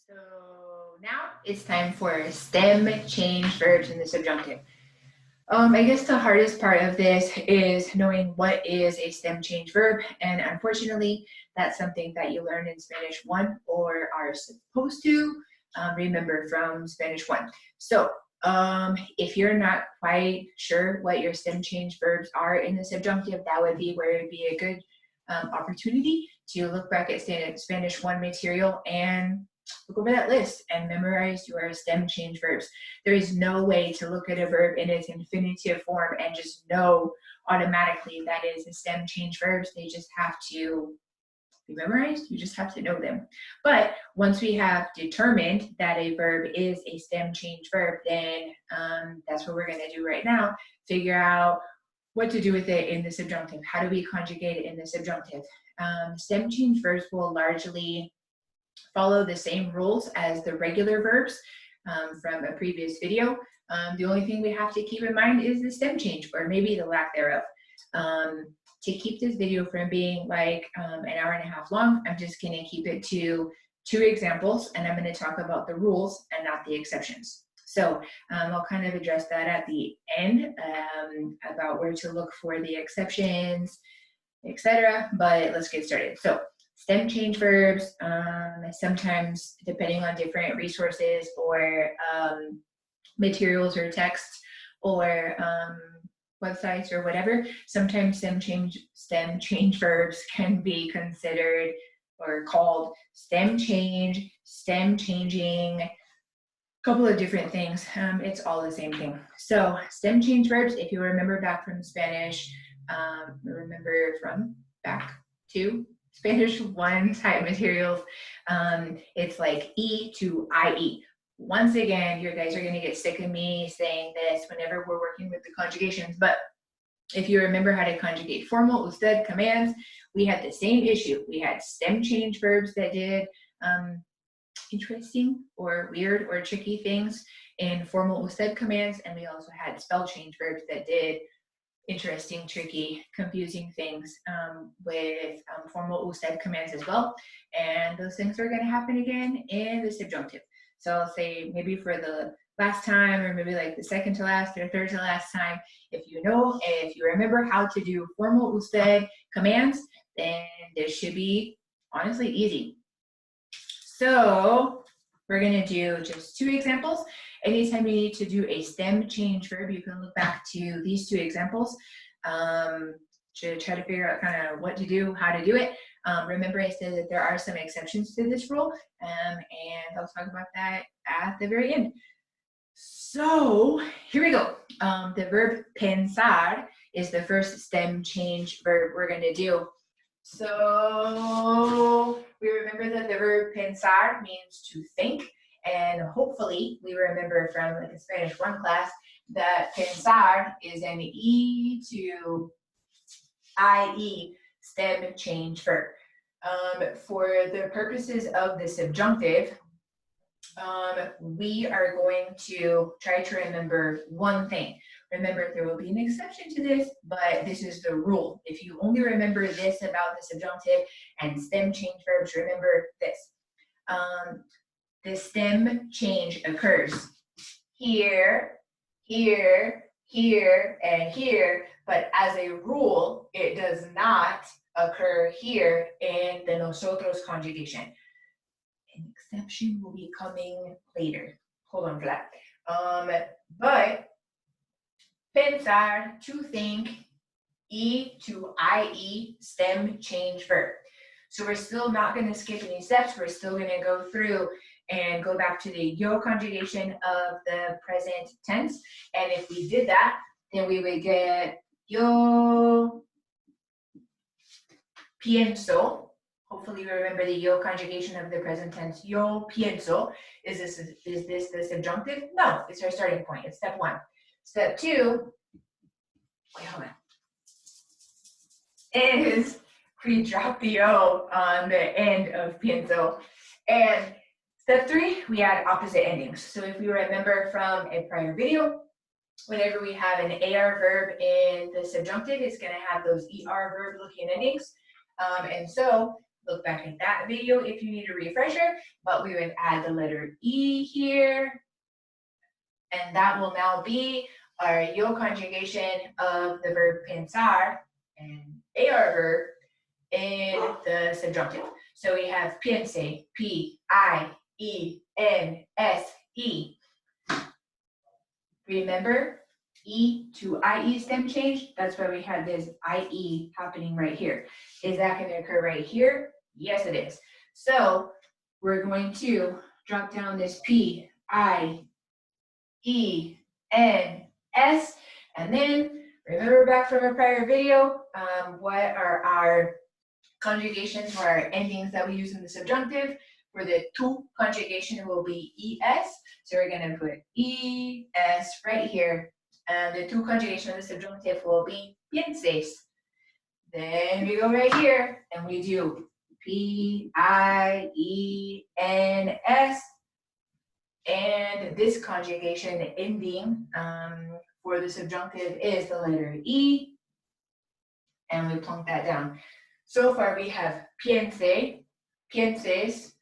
So now it's time for stem change verbs in the subjunctive. I guess the hardest part of this is knowing what is a stem change verb, and unfortunately, that's something that you learn in Spanish 1 or are supposed to remember from Spanish 1. So if you're not quite sure what your stem change verbs are in the subjunctive, that would be where it would be a good opportunity to look back at Spanish 1 material and look over that list and memorize your stem change verbs. There is no way to look at a verb in its infinitive form and just know automatically that is a stem change verbs. They just have to be memorized. You just have to know them. But once we have determined that a verb is a stem change verb, then that's what we're going to do right now. Figure out what to do with it in the subjunctive. How do we conjugate it in the subjunctive? Stem change verbs will largely follow the same rules as the regular verbs from a previous video. The only thing we have to keep in mind is the stem change, or maybe the lack thereof. To keep this video from being like an hour and a half long, I'm just going to keep it to 2 examples, and I'm going to talk about the rules and not the exceptions. So I'll kind of address that at the end about where to look for the exceptions, etc. But let's get started. So stem change verbs, sometimes depending on different resources or materials or texts or websites or whatever, sometimes stem change verbs can be considered or called stem change, stem changing, a couple of different things. It's all the same thing. So stem change verbs, if you remember back from Spanish, remember from back to Spanish 1 type materials, it's like E to IE. Once again, you guys are going to get sick of me saying this whenever we're working with the conjugations, but if you remember how to conjugate formal usted commands, we had the same issue. We had stem change verbs that did interesting or weird or tricky things in formal usted commands, and we also had spell change verbs that did interesting, tricky, confusing things with formal usted commands as well. And those things are going to happen again in the subjunctive. So I'll say maybe for the last time, or maybe like the second to last or third to last time, if you remember how to do formal usted commands, then this should be honestly easy. So we're going to do just 2 examples. Anytime you need to do a stem change verb, you can look back to these 2 examples to try to figure out kind of what to do, how to do it. Remember, I said that there are some exceptions to this rule, and I'll talk about that at the very end. So here we go. The verb pensar is the first stem change verb we're going to do. So we remember that the verb pensar means to think, and hopefully we remember from like a Spanish 1 class that pensar is an E to IE stem change verb. For the purposes of the subjunctive, we are going to try to remember one thing. Remember, there will be an exception to this, but this is the rule. If you only remember this about the subjunctive and stem change verbs, remember this. The stem change occurs here, here, here, and here, but as a rule, it does not occur here in the nosotros conjugation. An exception will be coming later. Hold on for that. But pensar, to think, E to IE, stem change verb. So we're still not going to skip any steps. We're still going to go through and go back to the yo conjugation of the present tense. And if we did that, then we would get yo pienso. Hopefully you remember the yo conjugation of the present tense. Yo pienso. Is this the subjunctive? No, it's our starting point. It's step 1. Step 2, wait, hold on, is we drop the O on the end of pienso. And step 3, we add opposite endings. So if you remember from a prior video, whenever we have an AR verb in the subjunctive, it's going to have those ER verb looking endings. And so look back at that video if you need a refresher, but we would add the letter E here, and that will now be our yo conjugation of the verb pensar and AR verb in the subjunctive. So we have piense, P-I-E-N-S-E. Remember, E to IE stem change? That's why we have this IE happening right here. Is that going to occur right here? Yes, it is. So we're going to drop down this P-I-E-N-S, and then remember back from a prior video, what are our conjugations or our endings that we use in the subjunctive? For the tu conjugation will be ES. So we're going to put ES right here. And the tu conjugation of the subjunctive will be pienses. Then we go right here and we do P-I-E-N-S. And this conjugation ending for the subjunctive is the letter E. And we plunk that down. So far we have piense, pienses,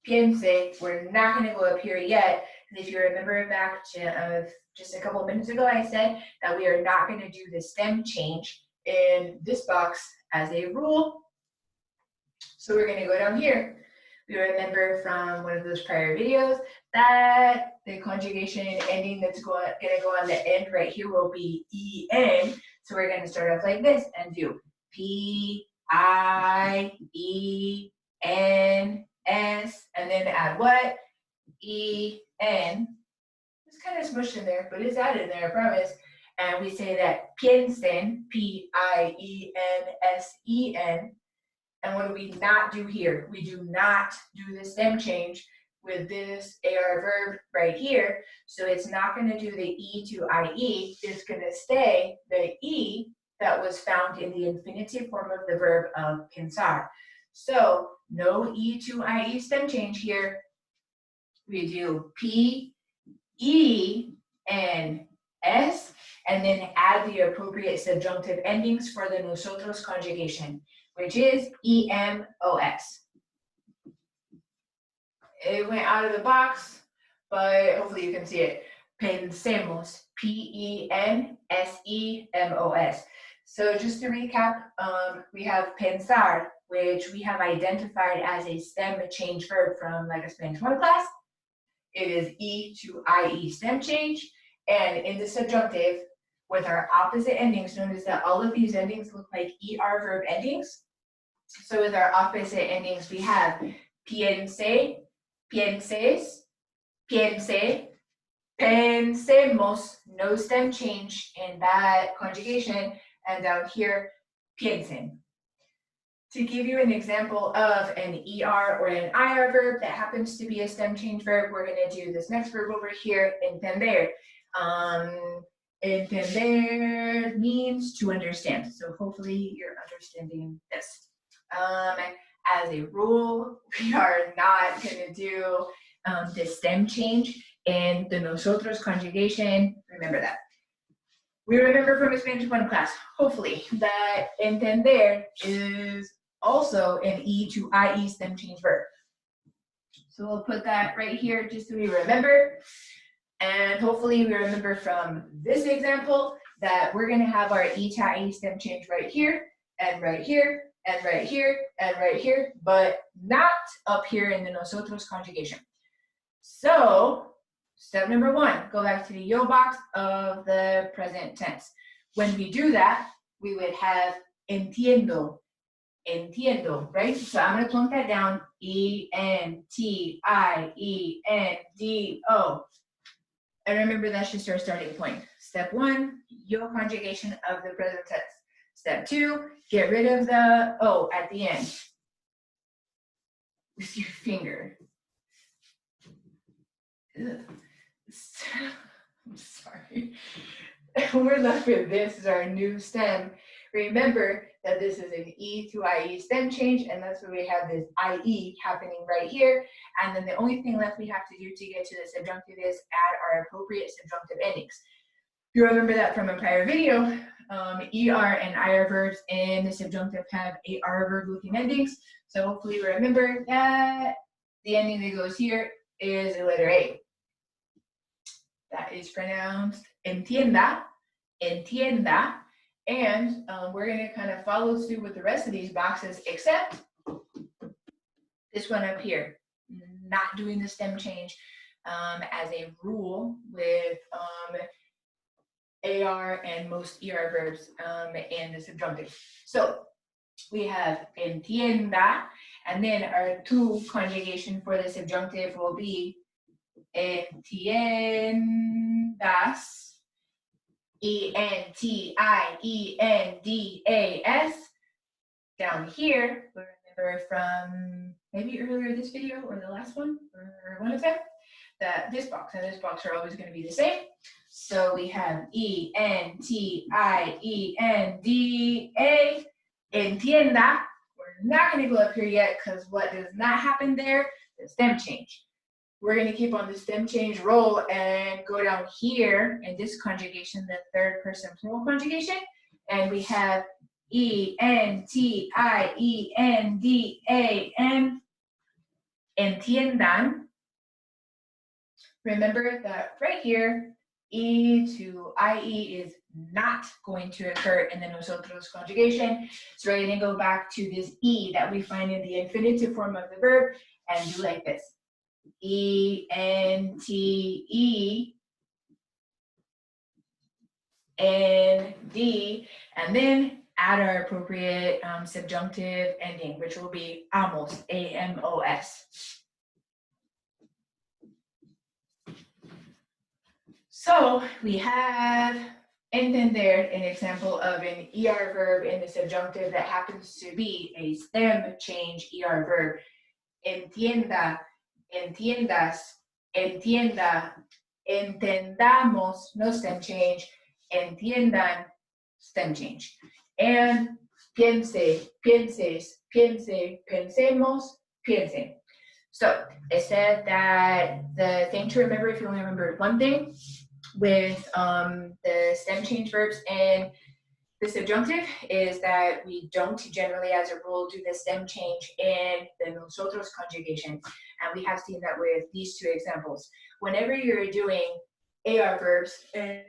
piense. We're not going to go up here yet. If you remember back to just a couple of minutes ago, I said that we are not going to do the stem change in this box as a rule. So we're going to go down here. We remember from one of those prior videos that the conjugation ending that's going to go on the end right here will be EN. So we're going to start off like this and do P-I-E-N-S, and then add what? E-N. It's kind of smushed in there, but it's added in there, I promise. And we say that piensen, P-I-E-N-S-E-N. And what do we not do here? We do not do the stem change with this AR verb right here. So it's not going to do the E to IE. It's going to stay the E that was found in the infinitive form of the verb of pensar. So no E to IE stem change here. We do P-E-N-S and then add the appropriate subjunctive endings for the nosotros conjugation, which is E-M-O-S. It went out of the box, but hopefully you can see it. Pensemos, P-E-N-S-E-M-O-S. So just to recap, we have pensar, which we have identified as a stem change verb from like a Spanish 1 class. It is E to IE stem change. And in the subjunctive, with our opposite endings, notice that all of these endings look like ER verb endings. So with our opposite endings, we have piense, pienses, piense, pensemos, no stem change in that conjugation, and down here, piensen. To give you an example of an ER or an IR verb that happens to be a stem change verb, we're going to do this next verb over here, entender. Entender means to understand. So hopefully you're understanding this. As a rule, we are not going to do the stem change in the nosotros conjugation. Remember that. We remember from a Spanish 1 class, hopefully, that entender is also an E to IE stem change verb. So we'll put that right here just so we remember. And hopefully we remember from this example that we're going to have our E to IE stem change right here, and right here, and right here, and right here, but not up here in the nosotros conjugation. So step number 1, go back to the yo box of the present tense. When we do that, we would have entiendo, entiendo, right? So I'm going to plunk that down, E-N-T-I-E-N-D-O. And remember, that's just our starting point. Step 1, yo conjugation of the present tense. Step 2, get rid of the O at the end with your finger. Ugh. I'm sorry. We're left with this as our new stem. Remember that this is an E to IE stem change, and that's where we have this IE happening right here. And then the only thing left we have to do to get to the subjunctive is add our appropriate subjunctive endings. You remember that from a prior video. ER and IR verbs in the subjunctive have AR verb looking endings. So hopefully you remember that the ending that goes here is a letter A. That is pronounced entienda, entienda. And we're going to kind of follow through with the rest of these boxes, except this one up here, not doing the stem change as a rule with AR and most ER verbs and the subjunctive. So we have entienda, and then our to conjugation for the subjunctive will be entiendas, E-N-T-I-E-N-D-A-S. Down here, we remember from maybe earlier this video or the last one, or one of them, that this box and this box are always going to be the same. So we have E-N-T-I-E-N-D-A, entienda. We're not going to go up here yet because what does not happen there? The stem change. We're going to keep on the stem change roll and go down here in this conjugation, the third person plural conjugation, and we have E-N-T-I-E-N-D-A-N, entiendan. Remember that right here, E to IE is not going to occur in the nosotros conjugation. So we're going to go back to this E that we find in the infinitive form of the verb and do like this. E-N-T-E-N-D, and then add our appropriate subjunctive ending, which will be amos, A-M-O-S. So we have entender, an example of an ER verb in the subjunctive that happens to be a stem change ER verb. Entienda, entiendas, entienda, entendamos, no stem change, entiendan, stem change. And piense, pienses, piense, pensemos, piensen. So it said that the thing to remember, if you only remembered one thing, with the stem change verbs in the subjunctive, is that we don't generally, as a rule, do the stem change in the nosotros conjugation. And we have seen that with these two examples. Whenever you're doing AR verbs, and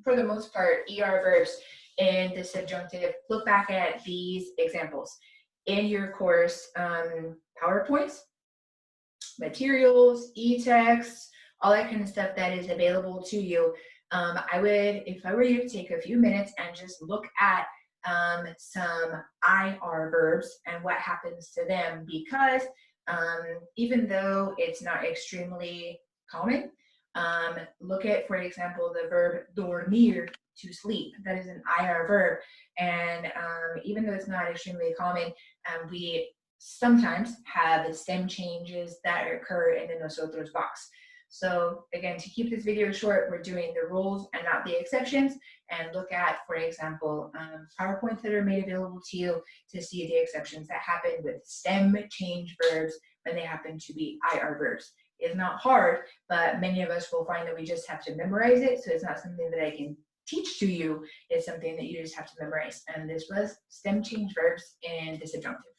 for the most part, ER verbs in the subjunctive, look back at these examples. In your course, PowerPoints, materials, e-texts, all that kind of stuff that is available to you. I would, if I were you, take a few minutes and just look at some IR verbs and what happens to them, because even though it's not extremely common, look at, for example, the verb dormir, to sleep. That is an IR verb, and even though it's not extremely common, we sometimes have the stem changes that occur in the nosotros box. So again, to keep this video short, we're doing the rules and not the exceptions, and look at, for example, PowerPoints that are made available to you to see the exceptions that happen with stem change verbs when they happen to be IR verbs. It's not hard, but many of us will find that we just have to memorize it, so it's not something that I can teach to you. It's something that you just have to memorize, and this was stem change verbs in the subjunctive.